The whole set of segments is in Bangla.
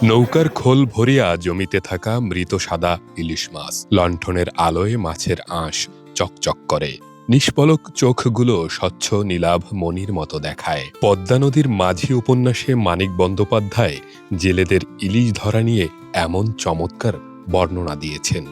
নৌকার খোল ভরিয়া জমিতে থাকা মৃত সাদা ইলিশ মাছ লণ্ঠনের আলোয় মাছের আঁশ চকচক করে। নিষ্পলক চোখগুলো স্বচ্ছ নীলাভ মণির মতো দেখায়। পদ্মা নদীর মাঝি উপন্যাসে মানিক বন্দ্যোপাধ্যায় জেলেদের ইলিশ ধরা নিয়ে এমন চমৎকার বর্ণনা দিয়েছেন।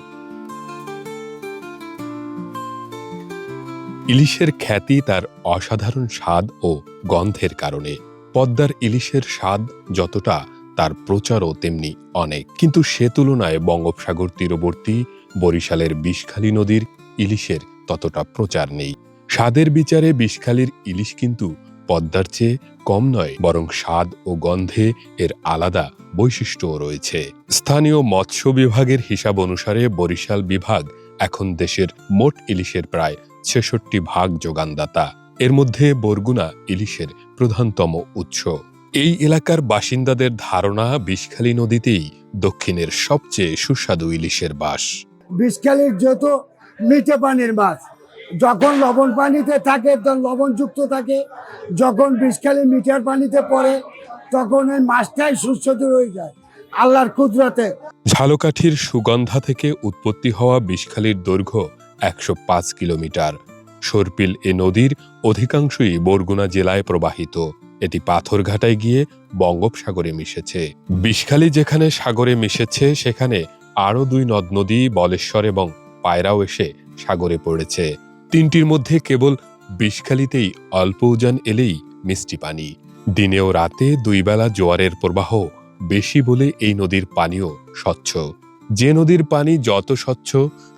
ইলিশের খ্যাতি তার অসাধারণ স্বাদ ও গন্ধের কারণে। পদ্মার ইলিশের স্বাদ যতটা, তার প্রচারও তেমনি অনেক। কিন্তু সে তুলনায় বঙ্গোপসাগর তীরবর্তী বরিশালের বিষখালী নদীর ইলিশের ততটা প্রচার নেই। স্বাদের বিচারে বিষখালীর ইলিশ কিন্তু পদ্মার চেয়ে কম নয়, বরং স্বাদ ও গন্ধে এর আলাদা বৈশিষ্ট্যও রয়েছে। স্থানীয় মৎস্য বিভাগের হিসাব অনুসারে বরিশাল বিভাগ এখন দেশের মোট ইলিশের প্রায় ৬৬ যোগানদাতা। এর মধ্যে বরগুনা ইলিশের প্রধানতম উৎস। এই এলাকার বাসিন্দাদের ধারণা, বিষখালী নদীতেই দক্ষিণের সবচেয়ে সুস্বাদু ইলিশের বাস। বিষখালীর যত মিঠে পানির মাছ, যখন লবণ পানিতে থাকে তখন লবণযুক্ত থাকে, যখন বিষখালী মিঠার পানিতে পড়ে তখন ওই মাছটাই সুস্বাদু হয়ে যায় আল্লাহর কুদরতে। ঝালকাঠির সুগন্ধা থেকে উৎপত্তি হওয়া বিষখালীর দৈর্ঘ্য ১০৫ কিলোমিটার। সর্পিল এ নদীর অধিকাংশই বরগুনা জেলায় প্রবাহিত। এটি পাথরঘাটায় গিয়ে বঙ্গোপসাগরে মিশেছে। বিষখালী যেখানে সাগরে মিশেছে, সেখানে আরও ২ নদ নদী বলেশ্বর এবং পায়রাও এসে সাগরে পড়েছে। তিনটির মধ্যে কেবল বিষখালীতেই অল্প উজান এলেই মিষ্টি পানি। দিনে ও রাতে ২ বেলা জোয়ারের প্রবাহ বেশি বলে এই নদীর পানিও স্বচ্ছ। যে নদীর পানি যত স্বচ্ছ,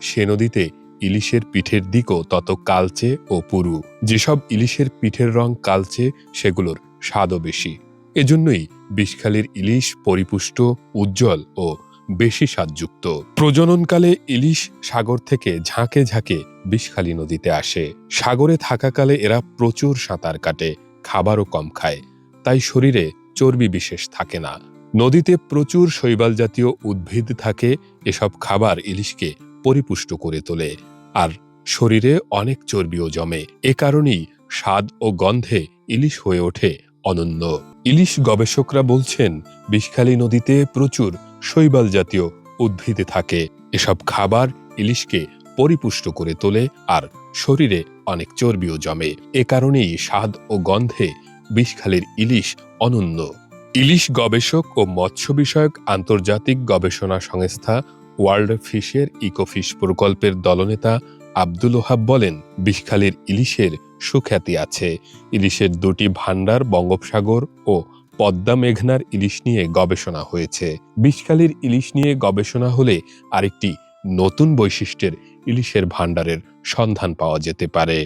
সে নদীতে ইলিশের পিঠের দিকও তত কালচে ও পুরু। যেসব ইলিশের পিঠের রং কালচে, সেগুলোর স্বাদও বেশি। এজন্যই বিষখালীর ইলিশ পরিপুষ্ট, উজ্জ্বল ও বেশি স্বাদযুক্ত। প্রজননকালে ইলিশ সাগর থেকে ঝাঁকে ঝাঁকে বিষখালী নদীতে আসে। সাগরে থাকাকালে এরা প্রচুর সাঁতার কাটে, খাবারও কম খায়, তাই শরীরে চর্বি বিশেষ থাকে না। নদীতে প্রচুর শৈবাল জাতীয় উদ্ভিদ থাকে। এসব খাবার ইলিশকে পরিপুষ্ট করে তোলে, আর শরীরে অনেক চর্বিও জমে। এ কারণেই স্বাদ ও গন্ধে ইলিশ হয়ে ওঠে অনন্য। ইলিশ গবেষকরা বলছেন, বিষখালী নদীতে প্রচুর শৈবাল জাতীয় উদ্ভিদ থাকে। এসব খাবার ইলিশকে পরিপুষ্ট করে তোলে, আর শরীরে অনেক চর্বিও জমে। এ কারণেই স্বাদ ও গন্ধে বিষখালীর ইলিশ অনন্য। ইলিশ গবেষক ও মৎস্য বিষয়ক আন্তর্জাতিক গবেষণা সংস্থা ওয়ার্ল্ড ফিশের ইকোফিশ প্রকল্পের দলনেতা আব্দুল ওহাব বলেন, বিষখালীর ইলিশের সুখ্যাতি আছে। ইলিশের ২টি ভান্ডার বঙ্গোপসাগর ও পদ্মা মেঘনার ইলিশ নিয়ে গবেষণা হয়েছে। বিষখালীর ইলিশ নিয়ে গবেষণা হলে আরেকটি নতুন বৈশিষ্ট্যের ইলিশের ভান্ডারের সন্ধান পাওয়া যেতে পারে।